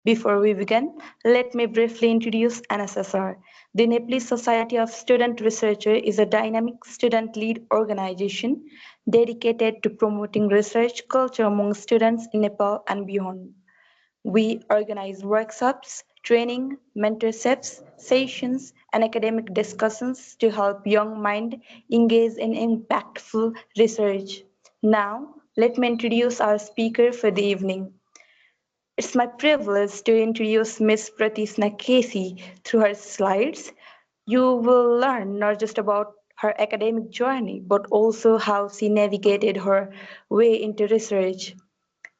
Before we begin, let me briefly introduce NSSR. The Nepalese Society of Student Researchers is a dynamic student-led organization dedicated to promoting research culture among students in Nepal and beyond. We organize workshops, training, mentorships, sessions, and academic discussions to help young minds engage in impactful research. Now, let me introduce our speaker for the evening. It's my privilege to introduce Miss Pratishna KC through her slides. You will learn not just about her academic journey, but also how she navigated her way into research.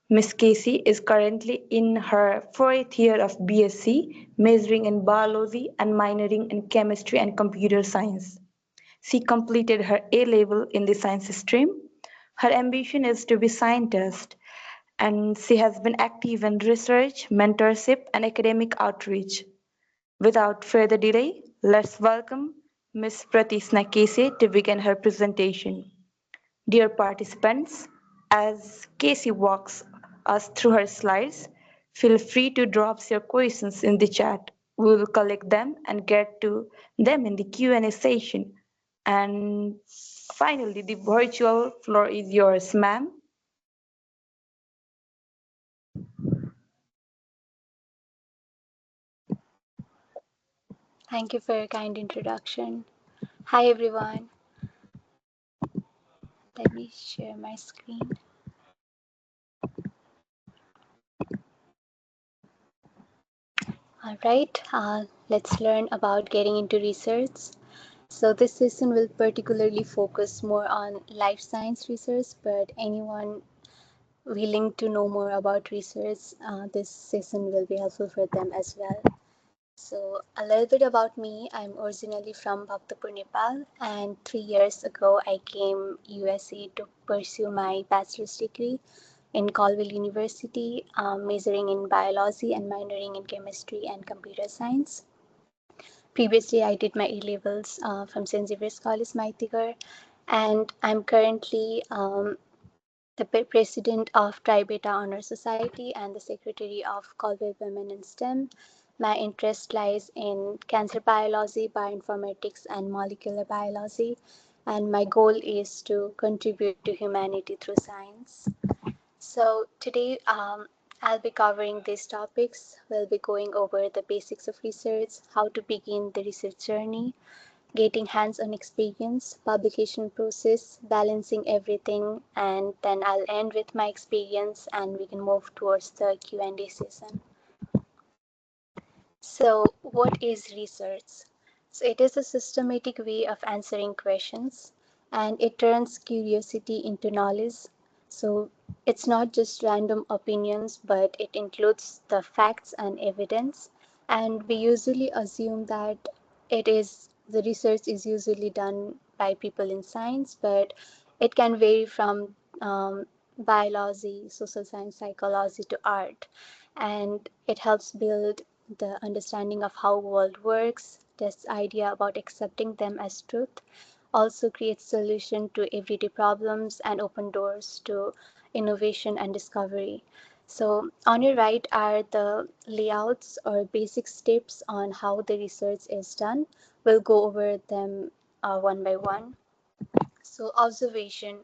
Miss Casey is currently in her fourth year of BSc, majoring in biology and minoring in chemistry and computer science. She completed her A level in the science stream. Her ambition is to be scientist, and she has been active in research, mentorship, and academic outreach. Without further delay, let's welcome Ms. Pratishna KC to begin her presentation. Dear participants, as Casey walks us through her slides, feel free to drop your questions in the chat. We will collect them and get to them in the Q&A session. And finally, the virtual floor is yours, ma'am. Thank you for your kind introduction. Hi everyone. Let me share my screen. All right, let's learn about getting into research. So this session will particularly focus more on life science research, but anyone willing to know more about research, this session will be helpful for them as well. So a little bit about me. I'm originally from Bhaktapur, Nepal, and 3 years ago I came USA to pursue my bachelor's degree in Caldwell University, majoring in biology and minoring in chemistry and computer science. Previously, I did my A levels from St. Xavier's College, Maitigar, and I'm currently the president of Tri Beta Honor Society and the secretary of Caldwell Women in STEM. My interest lies in cancer biology, bioinformatics, and molecular biology, and my goal is to contribute to humanity through science. So today I'll be covering these topics. We'll be going over the basics of research, how to begin the research journey, getting hands-on experience, publication process, balancing everything, and then I'll end with my experience and we can move towards the Q&A session. So what is research? So it is a systematic way of answering questions and it turns curiosity into knowledge. So it's not just random opinions, but it includes the facts and evidence. And we usually assume that it is the research is usually done by people in science, but it can vary from biology, social science, psychology to art. And it helps build the understanding of how world works, this idea about accepting them as truth, also creates solution to everyday problems and open doors to innovation and discovery. So on your right are the layouts or basic steps on how the research is done. We'll go over them one by one. So observation.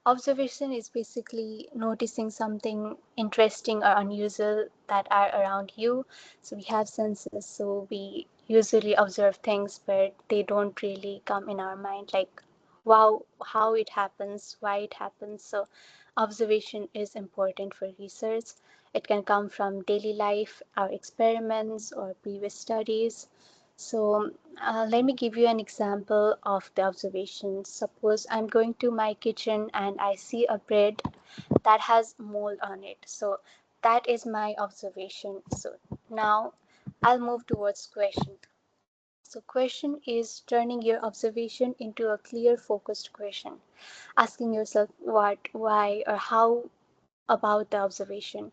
Observation is basically noticing something interesting or unusual that are around you. So we have senses, so we usually observe things, but they don't really come in our mind, like wow, how it happens, why it happens. So observation is important for research. It can come from daily life, our experiments, or previous studies. So let me give you an example of the observation. Suppose I'm going to my kitchen and I see a bread that has mold on it. So that is my observation. So now I'll move towards question. So question is turning your observation into a clear focused question, asking yourself what, why, or how about the observation,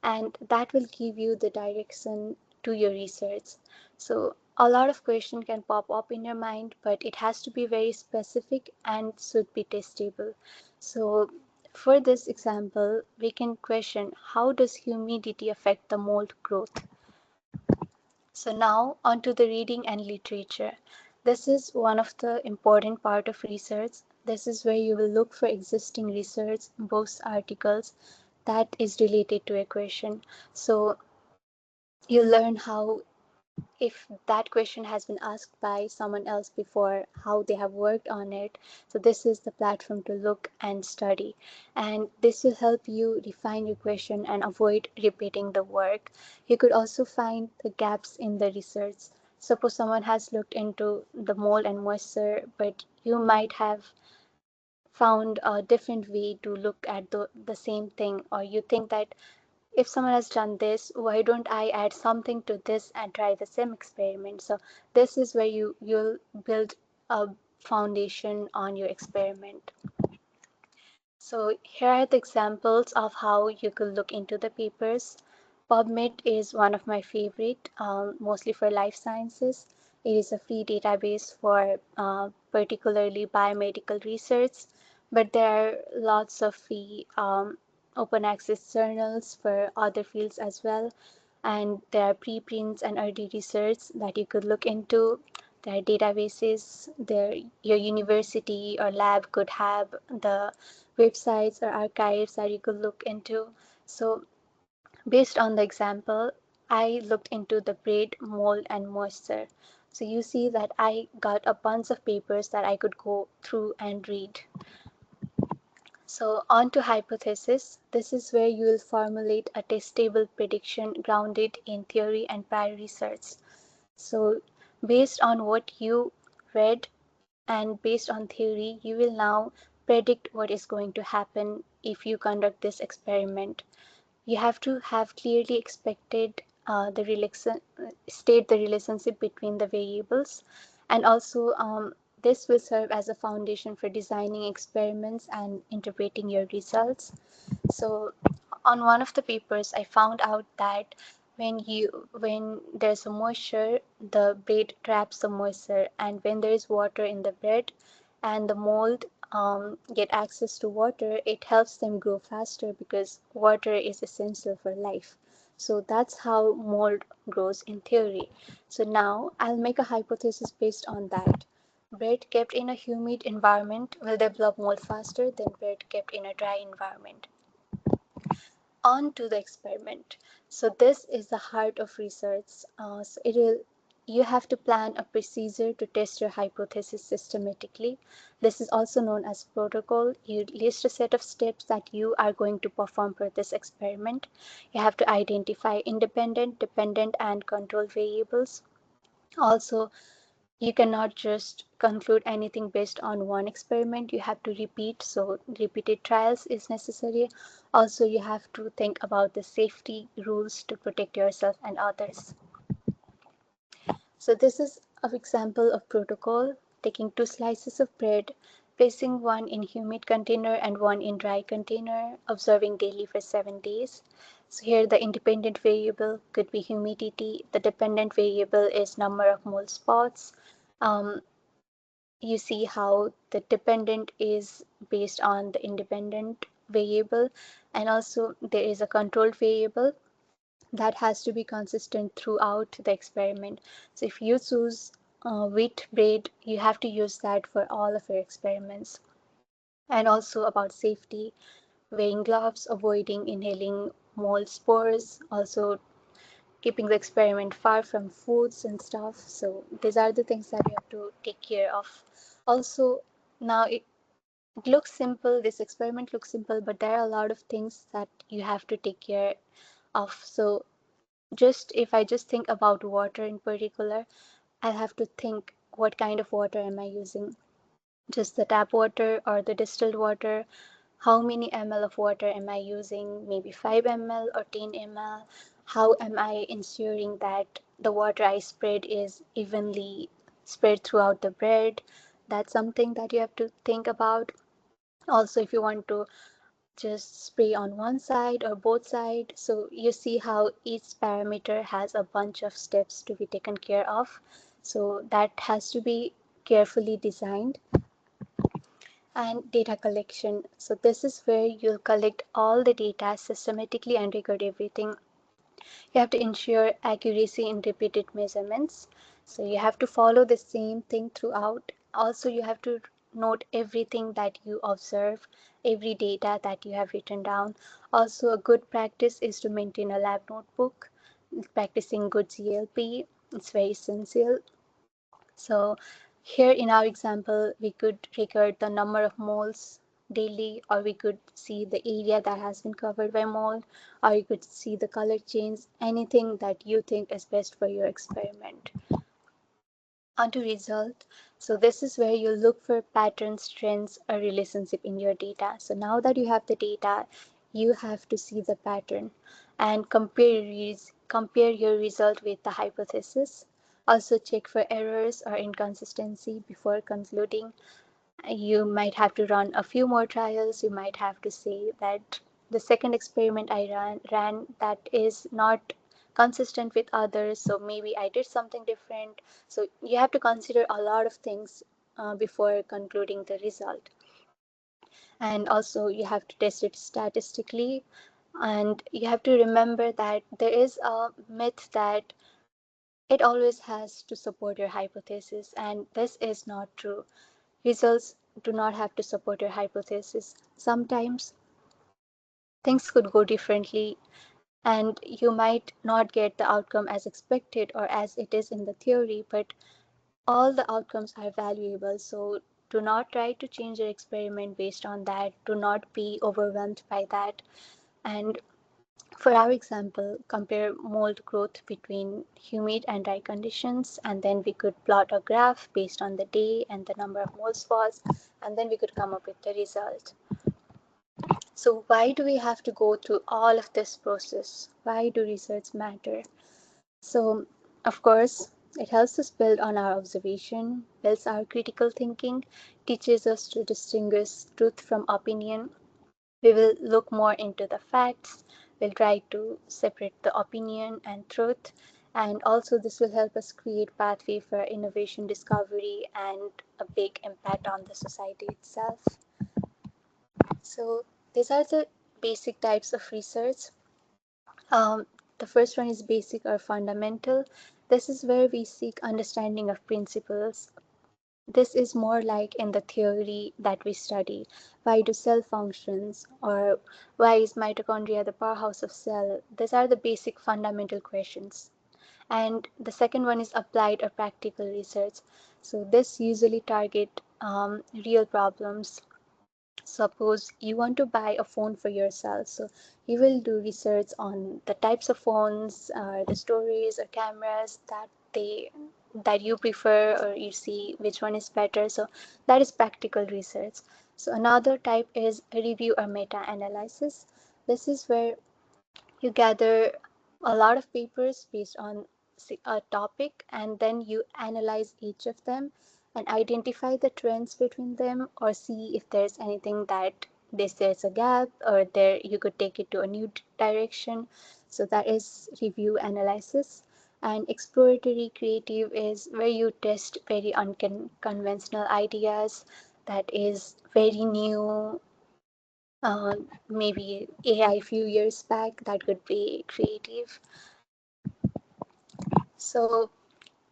and that will give you the direction to your research. So a lot of questions can pop up in your mind, but it has to be very specific and should be testable. So For this example, we can question how does humidity affect the mold growth? So now onto the reading and literature. This is one of the important part of research. This is where you will look for existing research, books, articles that is related to a question. So you learn how, if that question has been asked by someone else before, how they have worked on it. So this is the platform to look and study, and this will help you refine your question and avoid repeating the work. You could also find the gaps in the research. Suppose someone has looked into the mold and moisture, but you might have found a different way to look at the same thing, or you think that if someone has done this, why don't I add something to this and try the same experiment? So this is where you'll build a foundation on your experiment. So here are the examples of how you could look into the papers. PubMed is one of my favorite, mostly for life sciences. It is a free database for particularly biomedical research, but there are lots of free open access journals for other fields as well. And there are preprints and early research that you could look into. There are databases there. Your university or lab could have the websites or archives that you could look into. So based on the example, I looked into the braid, mold, and moisture. So you see that I got a bunch of papers that I could go through and read. So on to hypothesis. This is where you will formulate a testable prediction grounded in theory and prior research. So based on what you read and based on theory, you will now predict what is going to happen if you conduct this experiment. You have to have clearly expected state the relationship between the variables, and also this will serve as a foundation for designing experiments and interpreting your results. So on one of the papers I found out that when there's a moisture, the bread traps the moisture, and when there is water in the bread and the mold get access to water, it helps them grow faster because water is essential for life. So that's how mold grows in theory. So now I'll make a hypothesis based on that. Bread kept in a humid environment will develop mold faster than bread kept in a dry environment. On to the experiment. So this is the heart of research. You have to plan a procedure to test your hypothesis systematically. This is also known as protocol. You list a set of steps that you are going to perform for this experiment. You have to identify independent, dependent, and control variables. Also, you cannot just conclude anything based on one experiment. You have to repeat, so repeated trials is necessary. Also, you have to think about the safety rules to protect yourself and others. So this is an example of protocol: taking two slices of bread, placing one in humid container and one in dry container, observing daily for 7 days. So here the independent variable could be humidity. The dependent variable is number of mole spots. Um, you see how the dependent is based on the independent variable, and also there is a controlled variable that has to be consistent throughout the experiment. So if you choose wheat bread, you have to use that for all of your experiments. And also about safety, wearing gloves, avoiding inhaling mold spores, also keeping the experiment far from foods and stuff. So these are the things that you have to take care of. Also, now it looks simple, this experiment looks simple, but there are a lot of things that you have to take care of. So just if I just think about water in particular, I'll have to think what kind of water am I using? Just the tap water or the distilled water? How many ml of water am I using? Maybe 5 ml or 10 ml? How am I ensuring that the water I spread is evenly spread throughout the bread? That's something that you have to think about. Also, if you want to just spray on one side or both sides, so you see how each parameter has a bunch of steps to be taken care of. So that has to be carefully designed. And data collection. So this is where you'll collect all the data systematically and record everything. You have to ensure accuracy in repeated measurements. So you have to follow the same thing throughout. Also, you have to note everything that you observe, every data that you have written down. Also, a good practice is to maintain a lab notebook. Practicing good CLP, it's very essential. So here in our example, we could record the number of moles daily, or we could see the area that has been covered by mole, or you could see the color change, anything that you think is best for your experiment. Onto result. So this is where you look for patterns, trends, or relationship in your data. So now that you have the data, you have to see the pattern and compare your result with the hypothesis. Also check for errors or inconsistency before concluding. You might have to run a few more trials. You might have to say that the second experiment I ran that is not consistent with others, so maybe I did something different. So you have to consider a lot of things before concluding the result. And also you have to test it statistically, and you have to remember that there is a myth that it always has to support your hypothesis, and this is not true. Results do not have to support your hypothesis. Sometimes things could go differently, and you might not get the outcome as expected or as it is in the theory, but all the outcomes are valuable. So do not try to change your experiment based on that. Do not be overwhelmed by that. And for our example, compare mold growth between humid and dry conditions, and then we could plot a graph based on the day and the number of mold spores, and then we could come up with the result. So why do we have to go through all of this process? Why do research matter? So, of course, it helps us build on our observation, builds our critical thinking, teaches us to distinguish truth from opinion. We will look more into the facts, we'll try to separate the opinion and truth, and also this will help us create pathway for innovation, discovery, and a big impact on the society itself. So these are the basic types of research. Um, the first one is basic or fundamental. This is where we seek understanding of principles. This is more like in the theory that we study. Why do cell functions, or why is mitochondria the powerhouse of cell? These are the basic fundamental questions. And the second one is applied or practical research. So this usually target real problems. Suppose you want to buy a phone for yourself, so you will do research on the types of phones, the stories or cameras that you prefer, or you see which one is better. So that is practical research. So another type is review or meta analysis. This is where you gather a lot of papers based on a topic, and then you analyze each of them and identify the trends between them, or see if there's anything that there's a gap, or there you could take it to a new direction. So that is review analysis. And exploratory creative is where you test very unconventional ideas that is very new, maybe AI few years back, that could be creative. So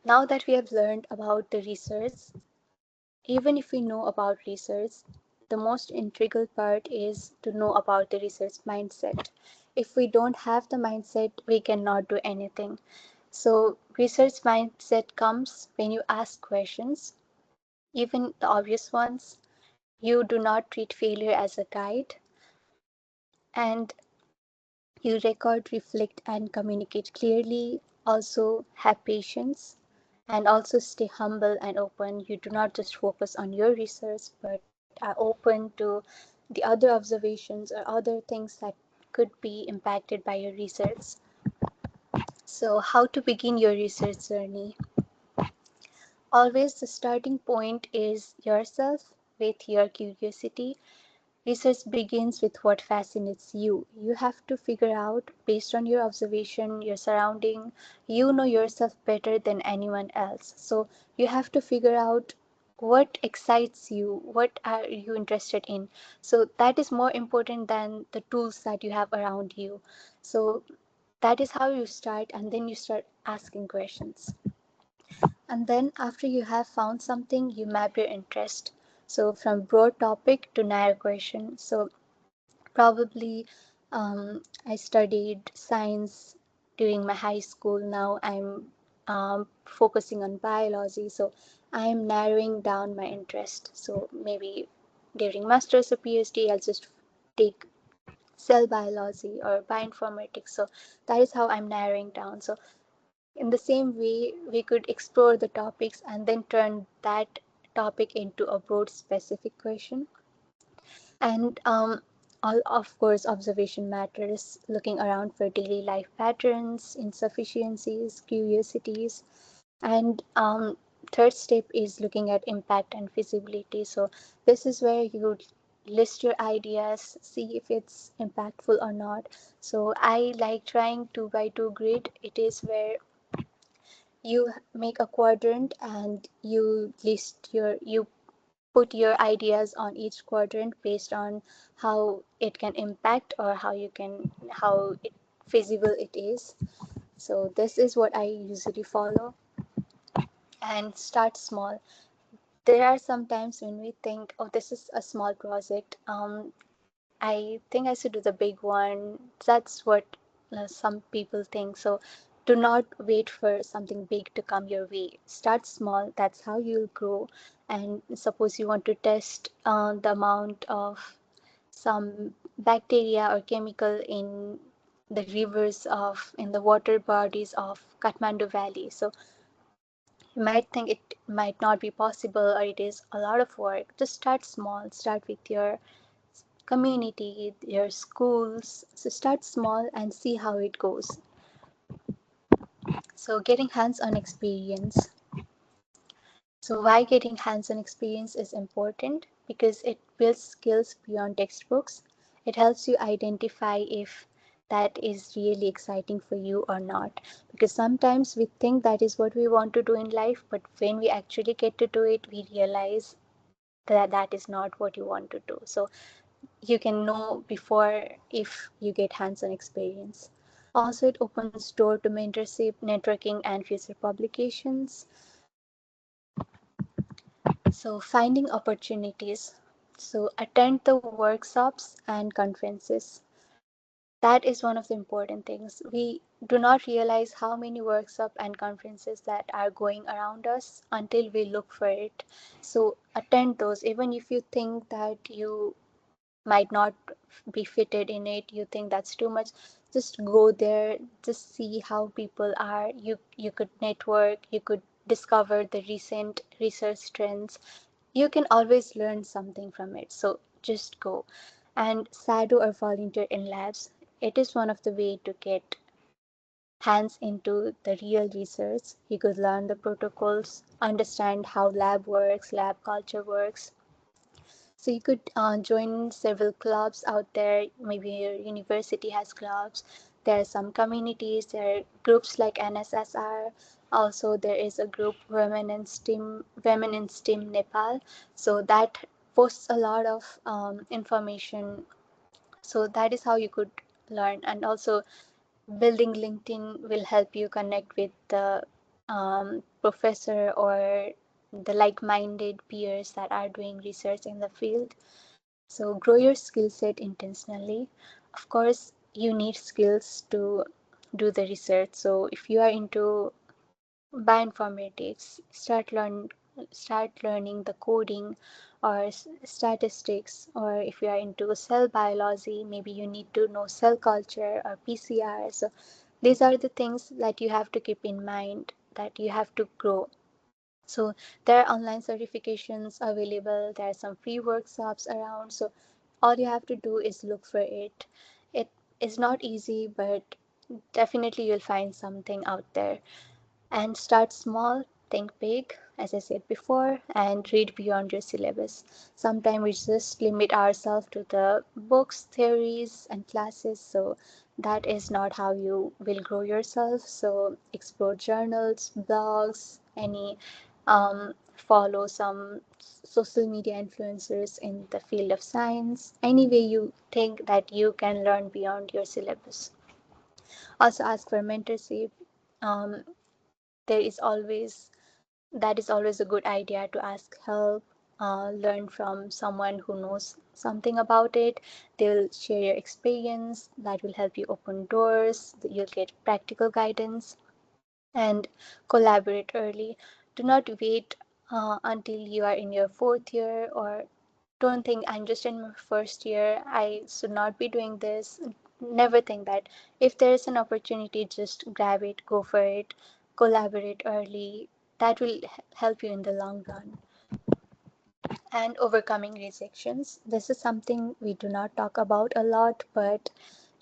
now that we have learned about the research, even if we know about research, the most integral part is to know about the research mindset. If we don't have the mindset, we cannot do anything. So research mindset comes when you ask questions, even the obvious ones. You do not treat failure as a guide, and you record, reflect, and communicate clearly. Also, have patience and also stay humble and open. You do not just focus on your research, but are open to the other observations or other things that could be impacted by your research. So, how to begin your research journey? Always the starting point is yourself with your curiosity. Research begins with what fascinates you. You have to figure out, based on your observation, your surrounding, you know yourself better than anyone else. So you have to figure out what excites you, what are you interested in. So that is more important than the tools that you have around you. So that is how you start, and then you start asking questions. And then after you have found something, you map your interest. So from broad topic to narrow question. So probably I studied science during my high school. Now I'm focusing on biology. So I'm narrowing down my interest. So maybe during master's or PhD, I'll just take cell biology or bioinformatics. So that is how I'm narrowing down. So in the same way, we could explore the topics and then turn that topic into a broad specific question. And all, of course, observation matters, looking around for daily life patterns, insufficiencies, curiosities. And third step is looking at impact and feasibility. So this is where you list your ideas, see if it's impactful or not. So I like trying 2 by 2 grid. It is where you make a quadrant and you put your ideas on each quadrant based on how it can impact or how feasible it is. So this is what I usually follow. And start small. There are some times when we think, oh, this is a small project, I think I should do the big one. That's what some people think. So do not wait for something big to come your way. Start small. That's how you'll grow. And suppose you want to test the amount of some bacteria or chemical in the rivers of in the water bodies of Kathmandu Valley. So you might think it might not be possible or it is a lot of work. Just start small. Start with your community, your schools. So start small and see how it goes. So getting hands-on experience. So why getting hands-on experience is important? Because it builds skills beyond textbooks. It helps you identify if that is really exciting for you or not. Because sometimes we think that is what we want to do in life, but when we actually get to do it, we realize that that is not what you want to do. So you can know before if you get hands-on experience. Also, it opens door to mentorship, networking, and future publications. So finding opportunities. So attend the workshops and conferences. That is one of the important things. We do not realize how many workshops and conferences that are going around us until we look for it. So attend those, even if you think that you might not be fitted in it, you think that's too much, just go there, just see how people are. You could network, you could discover the recent research trends, you can always learn something from it. So just go. And sado or volunteer in labs, it is one of the way to get hands into the real research. You could learn the protocols, understand how lab works, lab culture works. So you could join several clubs out there. Maybe your university has clubs. There are some communities. There are groups like NSSR. Also, there is a group Women in STEM Nepal. So that posts a lot of information. So that is how you could learn. And also, building LinkedIn will help you connect with the professor or the like-minded peers that are doing research in the field. So grow your skill set intentionally. Of course, you need skills to do the research. So if you are into bioinformatics, start learning the coding or statistics, or if you are into cell biology, maybe you need to know cell culture or PCR. So these are the things that you have to keep in mind, that you have to grow. So there are online certifications available, there are some free workshops around. So all you have to do is look for it. It is not easy, but definitely you'll find something out there. And start small, think big, as I said before, and read beyond your syllabus. Sometimes we just limit ourselves to the books, theories, and classes. So that is not how you will grow yourself. So explore journals, blogs, any follow some social media influencers in the field of science, any way you think that you can learn beyond your syllabus. Also ask for mentorship. um, there is always that is always a good idea to ask help, learn from someone who knows something about it. They will share your experience, that will help you open doors, you'll get practical guidance. And collaborate early. Do not wait until you are in your fourth year, or don't think I'm just in my first year, I should not be doing this. Never think that. If there is an opportunity, just grab it, go for it, collaborate early. That will help you in the long run. And overcoming rejections. This is something we do not talk about a lot, but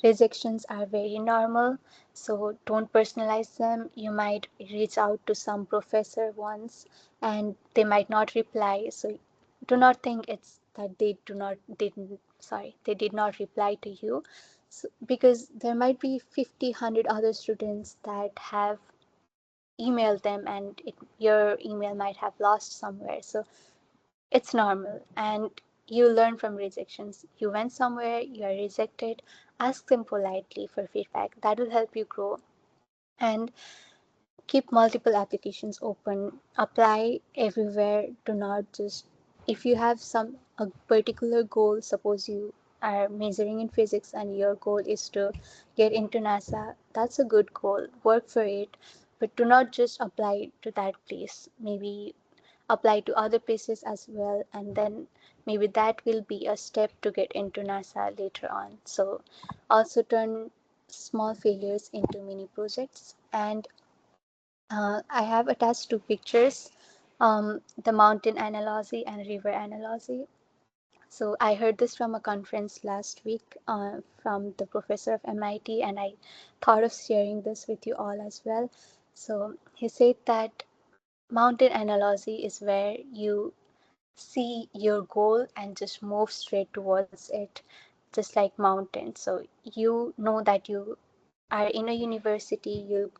rejections are very normal. So don't personalize them. You might reach out to some professor once and they might not reply. So do not think it's that they did not reply to you. So, because there might be 50, 100 other students that have emailed them, and your email might have lost somewhere. So it's normal, and you learn from rejections. You went somewhere, you are rejected, ask them politely for feedback. That will help you grow. And keep multiple applications open. Apply everywhere. Do not just, if you have some a particular goal, suppose you are majoring in physics and your goal is to get into NASA, that's a good goal. Work for it, but do not just apply to that place. Maybe apply to other places as well, and then maybe that will be a step to get into NASA later on. So also turn small failures into mini projects. And I have attached two pictures, the mountain analogy and river analogy. So I heard this from a conference last week from the professor of MIT, and I thought of sharing this with you all as well. So he said that mountain analogy is where you see your goal and just move straight towards it, just like mountains. So you know that you are in a university, you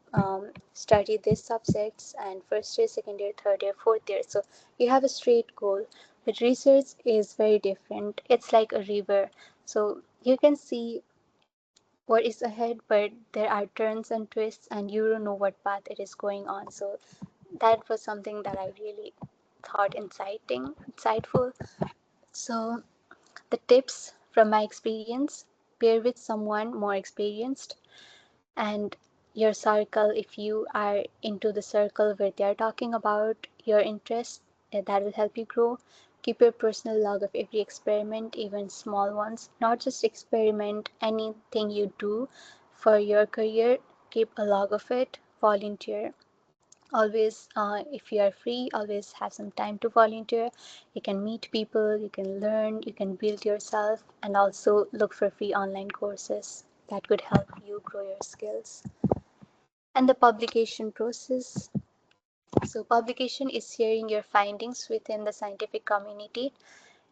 study these subjects, and first year, second year, third year, fourth year. So you have a straight goal. But research is very different. It's like a river. So you can see what is ahead, but there are turns and twists, and you don't know what path it is going on. So that was something that I really thought insightful. So the tips from my experience: pair with someone more experienced, and your circle, if you are into the circle where they are talking about your interests, that will help you grow. Keep your personal log of every experiment, even small ones. Not just experiment, anything you do for your career, keep a log of it. Volunteer. Always, if you are free, always have some time to volunteer. You can meet people, you can learn, you can build yourself, and also look for free online courses that could help you grow your skills. And the publication process. So publication is sharing your findings within the scientific community.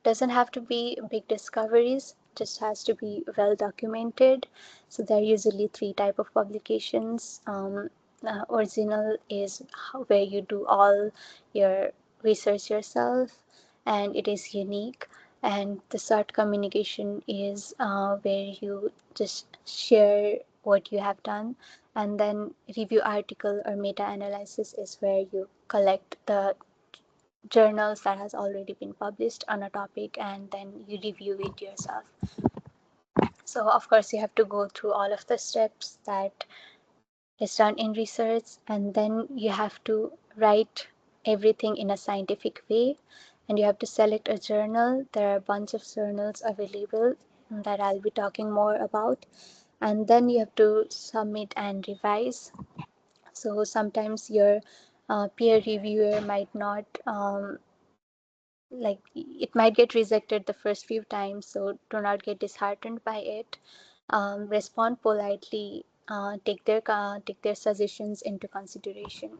Doesn't have to be big discoveries, just has to be well documented. So there are usually three type of publications. Original is where you do all your research yourself and it is unique. And the short communication is where you just share what you have done. And then review article or meta analysis is where you collect the journals that has already been published on a topic and then you review it yourself. So of course you have to go through all of the steps that is done in research, and then you have to write everything in a scientific way, and you have to select a journal. There are a bunch of journals available that I'll be talking more about, and then you have to submit and revise. So sometimes your peer reviewer might not like it might get rejected the first few times, so do not get disheartened by it. Respond politely, take their suggestions into consideration.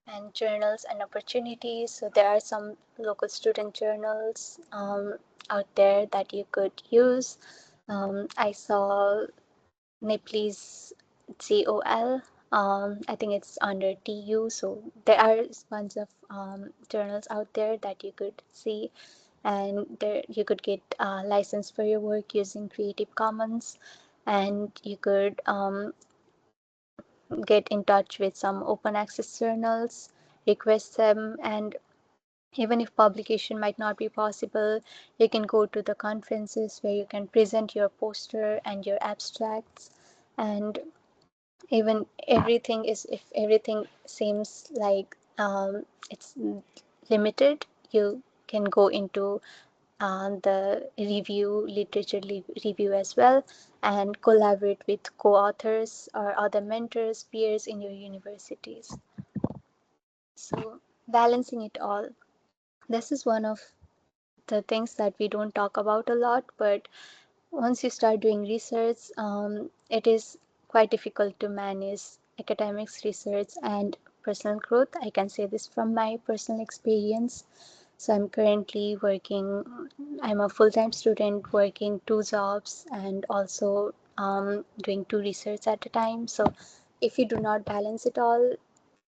And journals and opportunities, so there are some local student journals out there that you could use. I saw Nepalese GOL. I think it's under TU. So there are a bunch of journals out there that you could see, and there you could get license for your work using Creative Commons, and you could get in touch with some open access journals, request them, and even if publication might not be possible, you can go to the conferences where you can present your poster and your abstracts. And even everything is, if everything seems like it's limited, you can go into the review as well, and collaborate with co-authors or other mentors, peers in your universities. So balancing it all, this is one of the things that we don't talk about a lot, but once you start doing research, it is quite difficult to manage academics, research, and personal growth. I can say this from my personal experience. So I'm currently working, I'm a full-time student working two jobs and also doing two research at a time. So if you do not balance it all,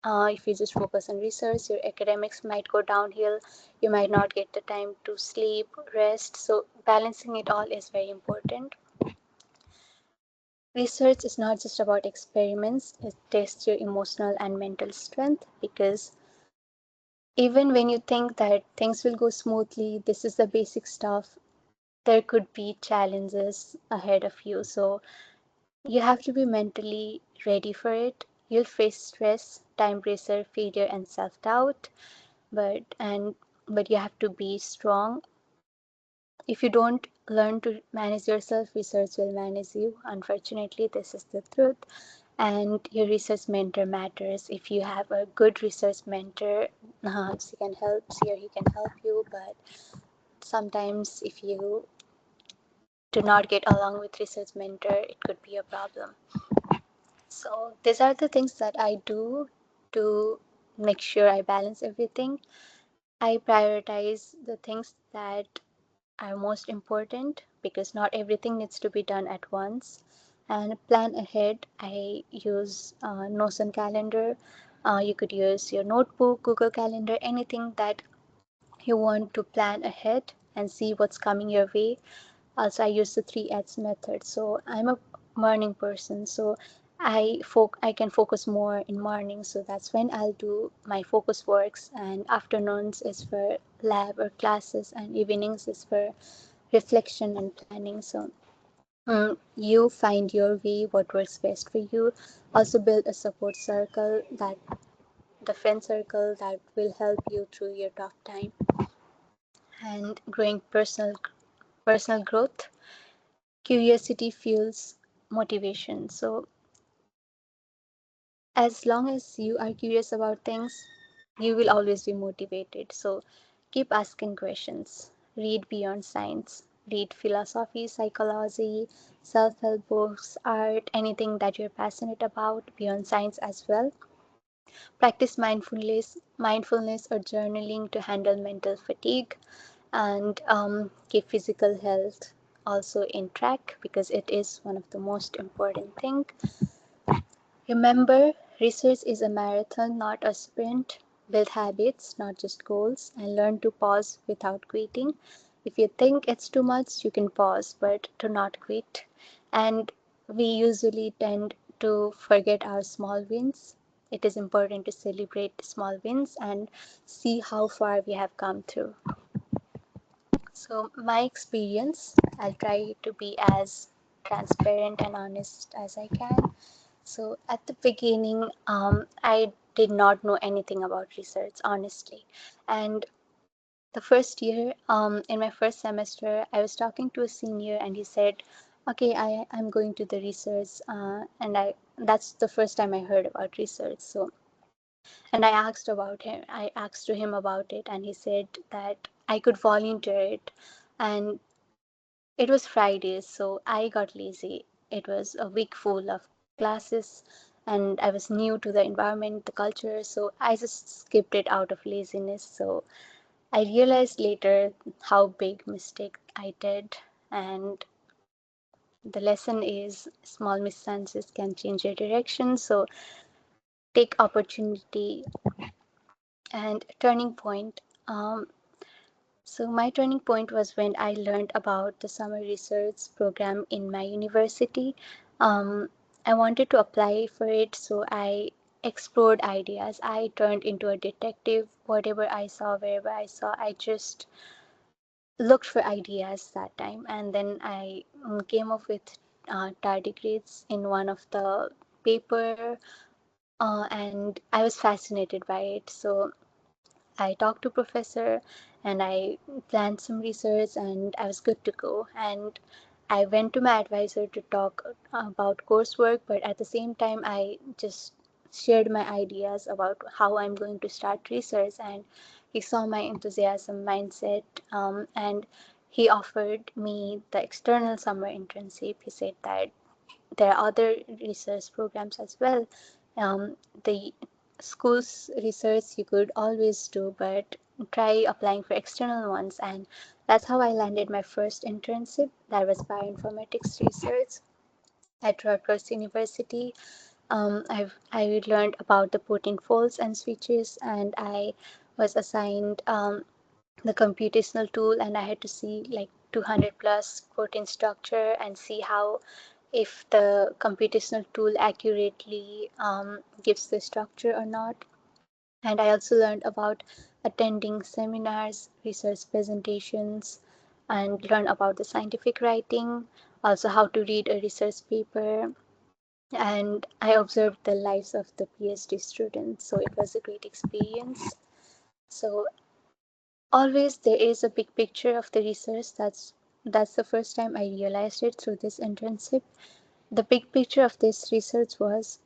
if you just focus on research, your academics might go downhill. You might not get the time to sleep, rest. So balancing it all is very important. Research is not just about experiments, it tests your emotional and mental strength, because even when you think that things will go smoothly, this is the basic stuff, there could be challenges ahead of you. So you have to be mentally ready for it. You'll face stress, time pressure, failure, and self doubt, but you have to be strong. If you don't learn to manage yourself, research will manage you. Unfortunately, this is the truth. And your research mentor matters. If you have a good research mentor, he can help you. But sometimes if you do not get along with research mentor, it could be a problem. So these are the things that I do to make sure I balance everything. I prioritize the things that are most important, because not everything needs to be done at once, and plan ahead. I use Notion calendar. You could use your notebook, Google Calendar, anything that you want to plan ahead and see what's coming your way. Also, I use the 3S method. So I'm a morning person, so I can focus more in morning. So that's when I'll do my focus works, and afternoons is for lab or classes, and evenings is for reflection and planning. So you find your way, what works best for you. Also build a support circle, that the friend circle that will help you through your tough time. And growing personal growth, curiosity fuels motivation. So as long as you are curious about things, you will always be motivated. So keep asking questions, read beyond science, read philosophy, psychology, self-help books, art, anything that you're passionate about beyond science as well. Practice mindfulness or journaling to handle mental fatigue, and keep physical health also in track, because it is one of the most important thing. Remember, research is a marathon, not a sprint. Build habits, not just goals, and learn to pause without quitting. If you think it's too much, you can pause, but do not quit. And we usually tend to forget our small wins. It is important to celebrate small wins and see how far we have come through. So, my experience, I'll try to be as transparent and honest as I can. So, at the beginning, I did not know anything about research, honestly. And the first year, in my first semester, I was talking to a senior, and he said, "Okay, I'm going to the research," and that's the first time I heard about research. So, and I asked to him about it, and he said that I could volunteer it. And it was Fridays, so I got lazy. It was a week full of classes, and I was new to the environment, the culture, so I just skipped it out of laziness. So I realized later how big mistake I did, and the lesson is small misstances can change your direction. So take opportunity and turning point. So my turning point was when I learned about the summer research program in my university. Um, I wanted to apply for it, so I explored ideas. I turned into a detective. Whatever I saw, wherever I saw, I just looked for ideas that time, and then I came up with tardigrades in one of the paper, and I was fascinated by it. So I talked to professor and I planned some research and I was good to go. And I went to my advisor to talk about coursework, but at the same time, I just shared my ideas about how I'm going to start research. And he saw my enthusiasm, mindset, and he offered me the external summer internship. He said that there are other research programs as well. The school's research you could always do, but try applying for external ones. And that's how I landed my first internship. That was bioinformatics research at Rutgers University. I learned about the protein folds and switches, and I was assigned the computational tool, and I had to see like 200 plus protein structure and see how if the computational tool accurately gives the structure or not. And I also learned about attending seminars, research presentations, and learn about the scientific writing, also how to read a research paper. And I observed the lives of the PhD students, so it was a great experience. So always there is a big picture of the research. That's the first time I realized it through this internship. The big picture of this research was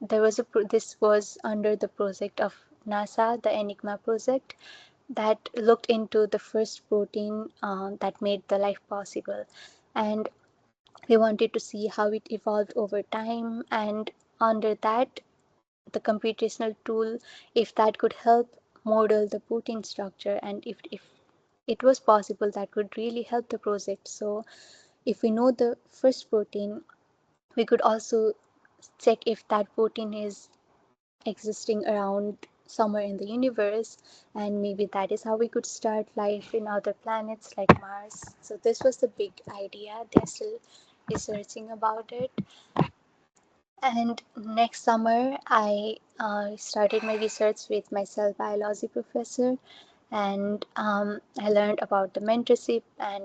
this was under the project of NASA, the Enigma project, that looked into the first protein that made the life possible, and they wanted to see how it evolved over time, and under that the computational tool, if that could help model the protein structure, and if it was possible, that would really help the project. So if we know the first protein, we could also check if that protein is existing around somewhere in the universe, and maybe that is how we could start life in other planets like Mars. So this was the big idea. They're still researching about it. And next summer, I started my research with my cell biology professor, and I learned about the mentorship, and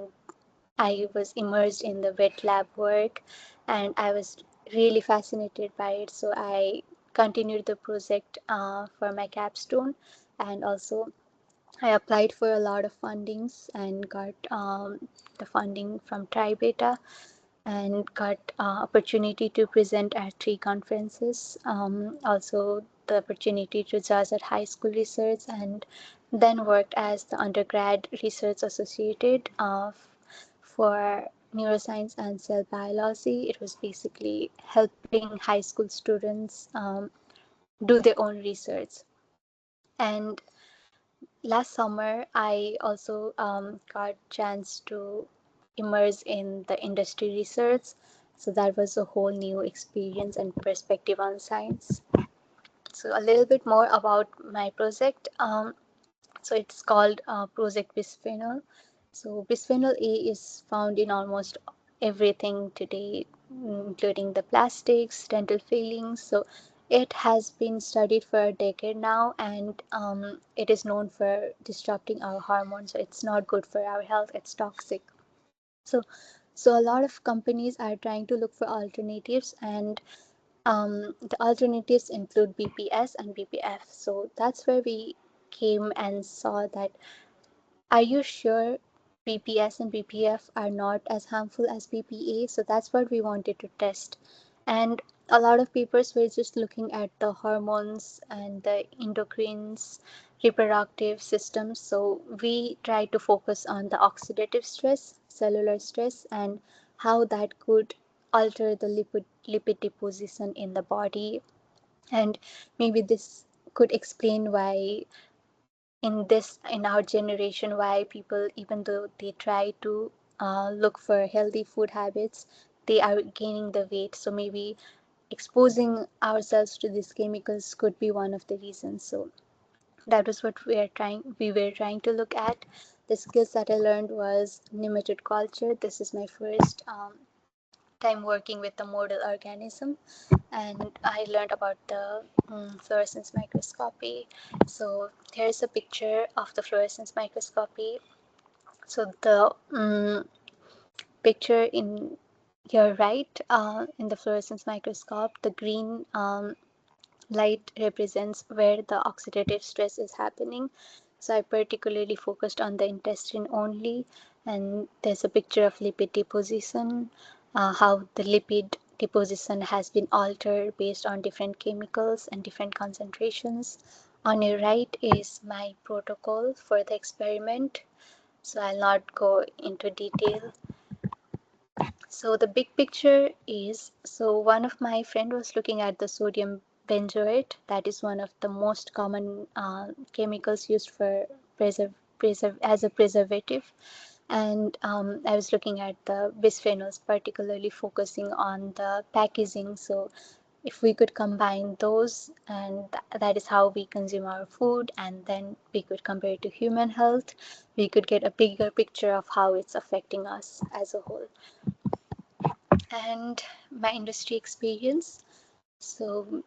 I was immersed in the wet lab work, and I was really fascinated by it. So I continued the project for my capstone, and also I applied for a lot of fundings and got the funding from TriBeta, and got opportunity to present at 3 conferences. Also the opportunity to judge at high school research, and then worked as the undergrad research associated for neuroscience and cell biology. It was basically helping high school students do their own research. And last summer, I also got chance to immerse in the industry research. So that was a whole new experience and perspective on science. So a little bit more about my project. So it's called Project Bisphenol. So bisphenol A is found in almost everything today, including the plastics, dental fillings. So it has been studied for a decade now, and it is known for disrupting our hormones. So it's not good for our health. It's toxic. So, so a lot of companies are trying to look for alternatives, and the alternatives include BPS and BPF. So that's where we came and saw that, are you sure BPS and BPF are not as harmful as BPA? So that's what we wanted to test. And a lot of papers were just looking at the hormones and the endocrines, reproductive systems. So we tried to focus on the oxidative stress, cellular stress, and how that could alter the lipid deposition in the body. And maybe this could explain why in our generation, why people, even though they try to look for healthy food habits, they are gaining the weight. So maybe exposing ourselves to these chemicals could be one of the reasons. So that was what we were trying to look at. The skills that I learned was nematode culture. This is my first time working with the model organism, and I learned about the fluorescence microscopy. So here's a picture of the fluorescence microscopy. So the picture in your right, in the fluorescence microscope, the green light represents where the oxidative stress is happening. So I particularly focused on the intestine only, and there's a picture of lipid deposition, how the lipid deposition has been altered based on different chemicals and different concentrations. On your right is my protocol for the experiment, so I'll not go into detail. So the big picture is, so one of my friend was looking at the sodium benzoate. That is one of the most common chemicals used for as a preservative. And I was looking at the bisphenols, particularly focusing on the packaging. So if we could combine those, and that is how we consume our food, and then we could compare it to human health, we could get a bigger picture of how it's affecting us as a whole. And my industry experience. So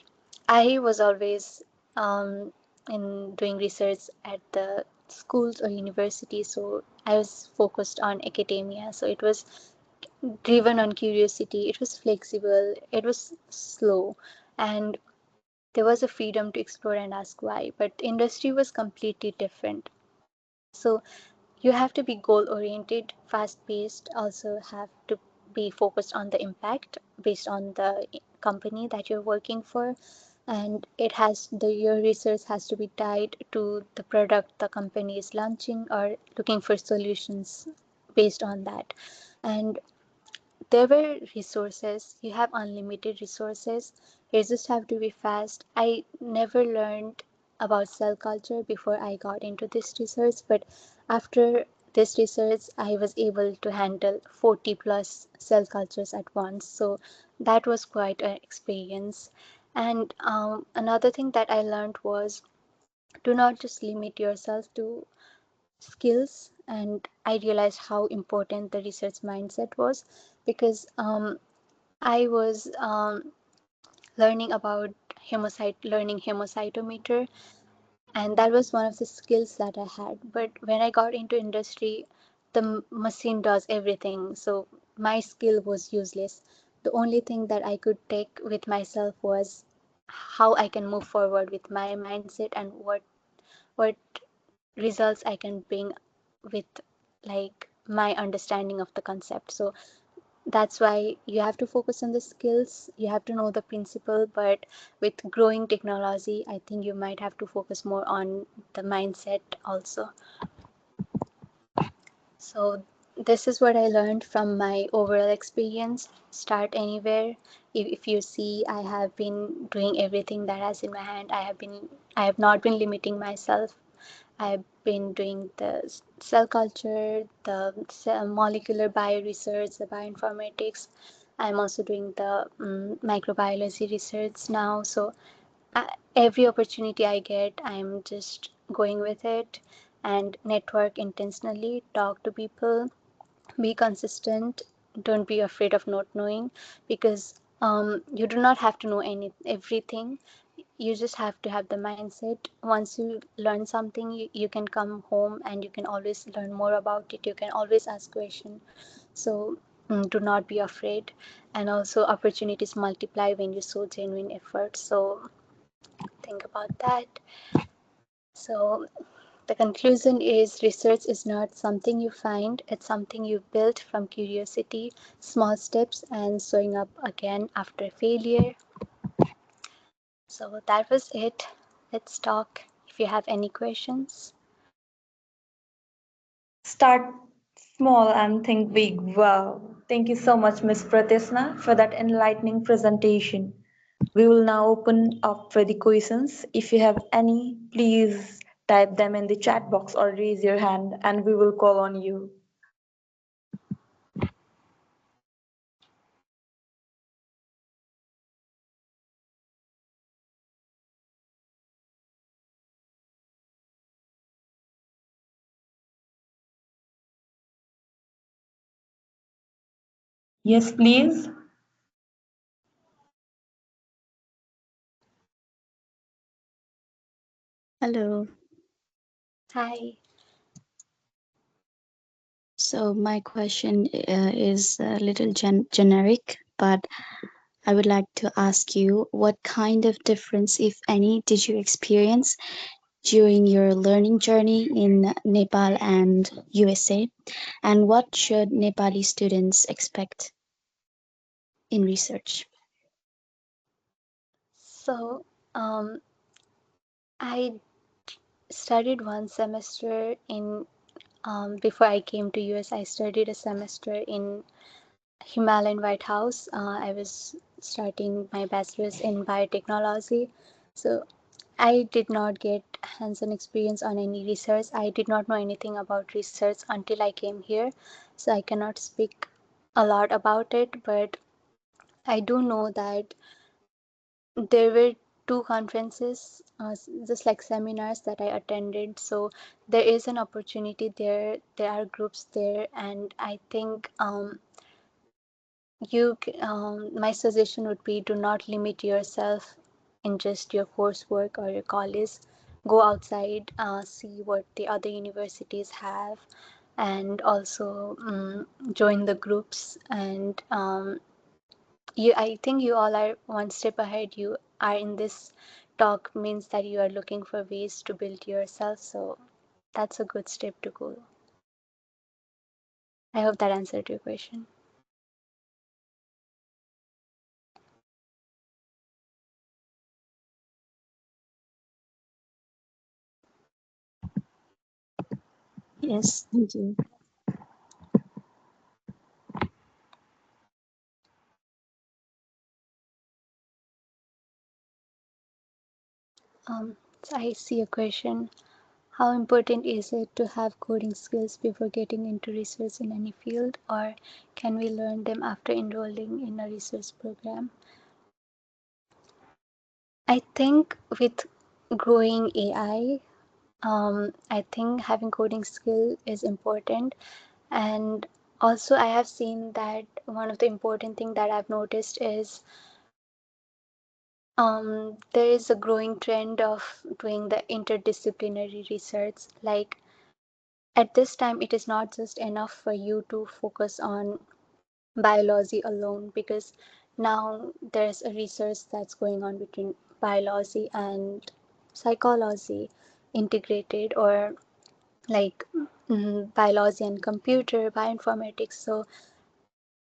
I was always in doing research at the schools or universities, so I was focused on academia. So it was driven on curiosity, it was flexible, it was slow, and there was a freedom to explore and ask why. But industry was completely different. So you have to be goal oriented, fast paced, also have to be focused on the impact based on the company that you're working for, and it has the your research has to be tied to the product the company is launching or looking for solutions based on that. And there were resources, you have unlimited resources, you just have to be fast. I never learned about cell culture before I got into this research, but after this research I was able to handle 40 plus cell cultures at once, so that was quite an experience. And another thing that I learned was, do not just limit yourself to skills, and I realized how important the research mindset was, because I was learning about learning hemocytometer, and that was one of the skills that I had. But when I got into industry, the machine does everything, so my skill was useless. The only thing that I could take with myself was how I can move forward with my mindset, and what results I can bring with like my understanding of the concept. So that's why you have to focus on the skills, you have to know the principle, but with growing technology I think you might have to focus more on the mindset also. So this is what I learned from my overall experience. Start anywhere. If you see, I have been doing everything that has in my hand. I have not been limiting myself. I've been doing the cell culture, the molecular bio research, the bioinformatics. I'm also doing the microbiology research now. So every opportunity I get, I'm just going with it, and network intentionally, talk to people, be consistent, don't be afraid of not knowing, because you do not have to know everything. You just have to have the mindset. Once you learn something, you can come home and you can always learn more about it, you can always ask questions. So do not be afraid, and also opportunities multiply when you show genuine effort. So think about that. So the conclusion is, research is not something you find, it's something you build from curiosity, small steps, and showing up again after failure. So that was it. Let's talk if you have any questions. Start small and think big. Wow. Thank you so much, Ms. Pratishna, for that enlightening presentation. We will now open up for the questions. If you have any, please type them in the chat box or raise your hand and we will call on you. Yes, please. Hello. Hi. So my question is a little generic, but I would like to ask you what kind of difference, if any, did you experience during your learning journey in Nepal and USA? And what should Nepali students expect in research? So, um, I studied one semester in before I came to US. I studied a semester in Himalayan White House. I was starting my bachelor's in biotechnology. So I did not get hands-on experience on any research. I did not know anything about research until I came here. So I cannot speak a lot about it, but I do know that there were two conferences, just like seminars that I attended. So there is an opportunity there. There are groups there, and I think my suggestion would be do not limit yourself in just your coursework or your college. Go outside, see what the other universities have, and also join the groups. And I think you all are one step ahead. You are in this talk means that you are looking for ways to build yourself. So that's a good step to go. I hope that answered your question. Yes, thank you. So I see a question. How important is it to have coding skills before getting into research in any field, or can we learn them after enrolling in a research program? I think with growing AI, I think having coding skill is important. And also, I have seen that one of the important thing that I've noticed is there is a growing trend of doing the interdisciplinary research. Like at this time, it is not just enough for you to focus on biology alone, because now there's a research that's going on between biology and psychology integrated, or like biology and computer bioinformatics. So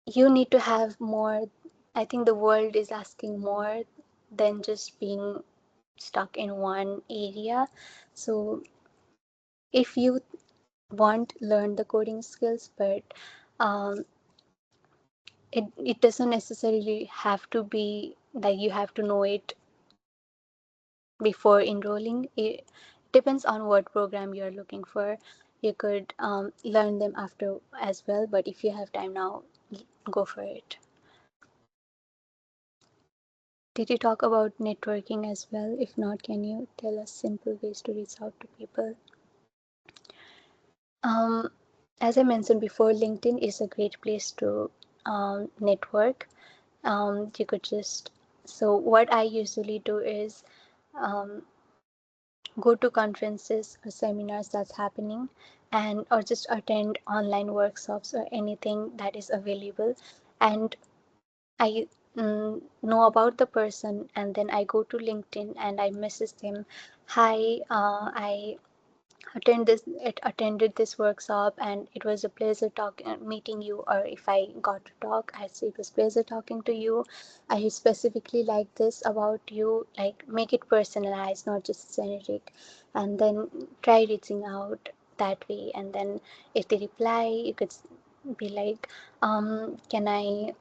you need to have more. I think the world is asking more than just being stuck in one area. So if you want, learn the coding skills, but um, it doesn't necessarily have to be like you have to know it before enrolling. It depends on what program you're looking for. You could learn them after as well, but if you have time now, go for it. Did you talk about networking as well? If not, can you tell us simple ways to reach out to people? Um, as I mentioned before, LinkedIn is a great place to network. You could just, so what I usually do is um, go to conferences or seminars that's happening, and or just attend online workshops or anything that is available. And I know about the person, and then I go to LinkedIn and I message them, hi, I attended this workshop, and it was a pleasure meeting you. Or if I got to talk, I say it was pleasure talking to you. I specifically like this about you. Like, make it personalized, not just generic, and then try reaching out that way. And then if they reply, you could be like, can I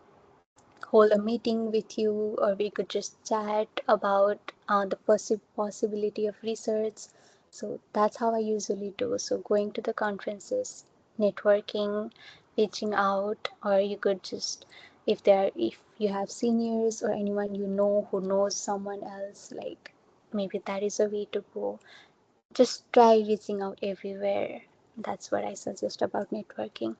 hold a meeting with you, or we could just chat about the possibility of research. So that's how I usually do. So going to the conferences, networking, reaching out, or you could just, if you have seniors or anyone you know who knows someone else, like maybe that is a way to go. Just try reaching out everywhere. That's what I suggest about networking.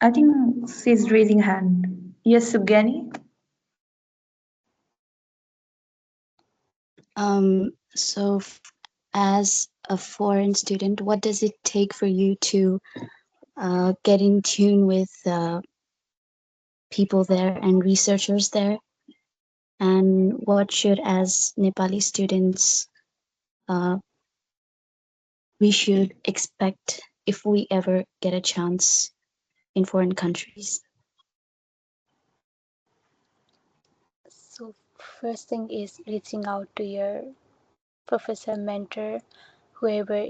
I think she's raising hand. Yes, Subgani? As a foreign student, what does it take for you to get in tune with people there and researchers there? And what should, as Nepali students, uh, we should expect if we ever get a chance in foreign countries? So first thing is reaching out to your professor, mentor, whoever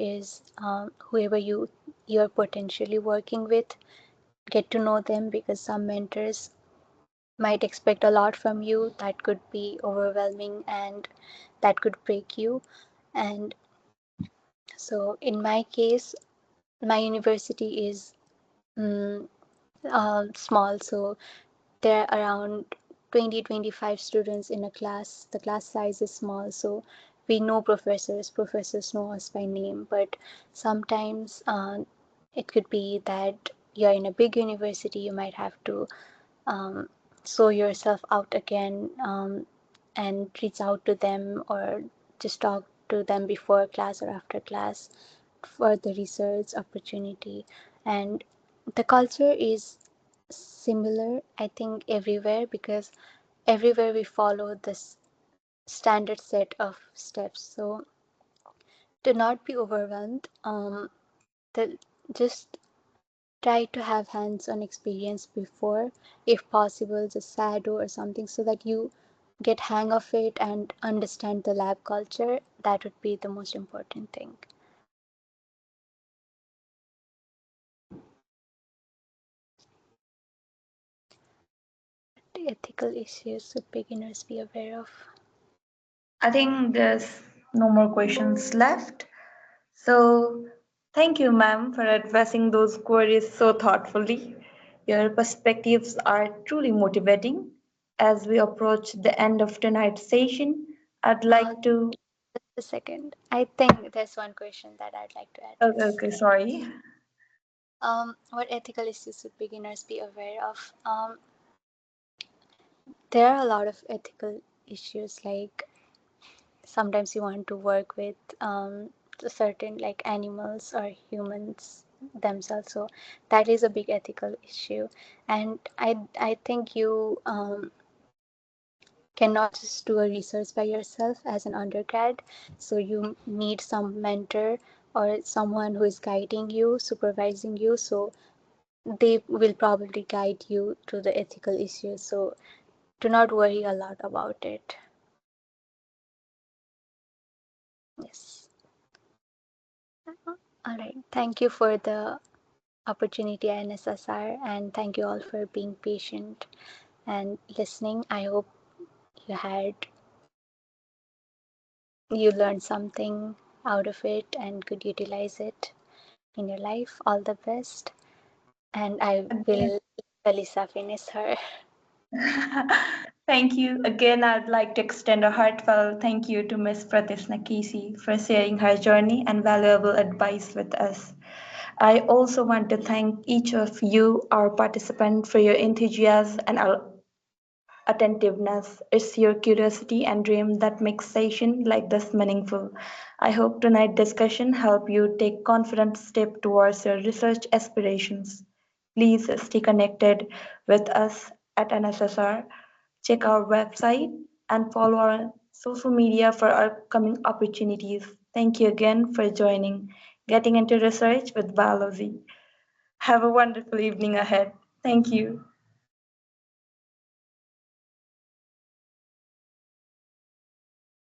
you're potentially working with. Get to know them because some mentors might expect a lot from you that could be overwhelming and that could break you. And so in my case, my university is mm, small, so there are around 20-25 students in a class. The class size is small, so we know professors know us by name, but sometimes it could be that you're in a big university, you might have to um, show yourself out again, and reach out to them or just talk to them before class or after class for the research opportunity. And the culture is similar, I think, everywhere, because everywhere we follow this standard set of steps. So to not be overwhelmed, the, just try to have hands-on experience before, if possible just shadow or something, so that you get hang of it and understand the lab culture. That would be the most important thing. The ethical issues should beginners be aware of? I think there's no more questions left. So, thank you, ma'am, for addressing those queries so thoughtfully. Your perspectives are truly motivating. As we approach the end of tonight's session, I'd uh, like to. just a second, I think there's one question that I'd like to Okay, address. okay, sorry. What ethical issues should beginners be aware of? There are a lot of ethical issues, like sometimes you want to work with certain like animals or humans themselves, so that is a big ethical issue. And I think you cannot just do a research by yourself as an undergrad, so you need some mentor or someone who is guiding you, supervising you, so they will probably guide you to the ethical issues. So do not worry a lot about it. Yes. All right, thank you for the opportunity, NSSR, and thank you all for being patient and listening. I hope you had you learned something out of it and could utilize it in your life. All the best. And I Again, will let Elisa finish her. thank you. Again, I'd like to extend a heartfelt thank you to Miss Pratishna KC for sharing her journey and valuable advice with us. I also want to thank each of you, our participants, for your enthusiasm and attentiveness. It's your curiosity and dream that makes session like this meaningful. I hope tonight's discussion help you take confident step towards your research aspirations. Please stay connected with us at NSSR. Check our website and follow our social media for upcoming opportunities. Thank you again for joining Getting into Research with Biology. Have a wonderful evening ahead. Thank you.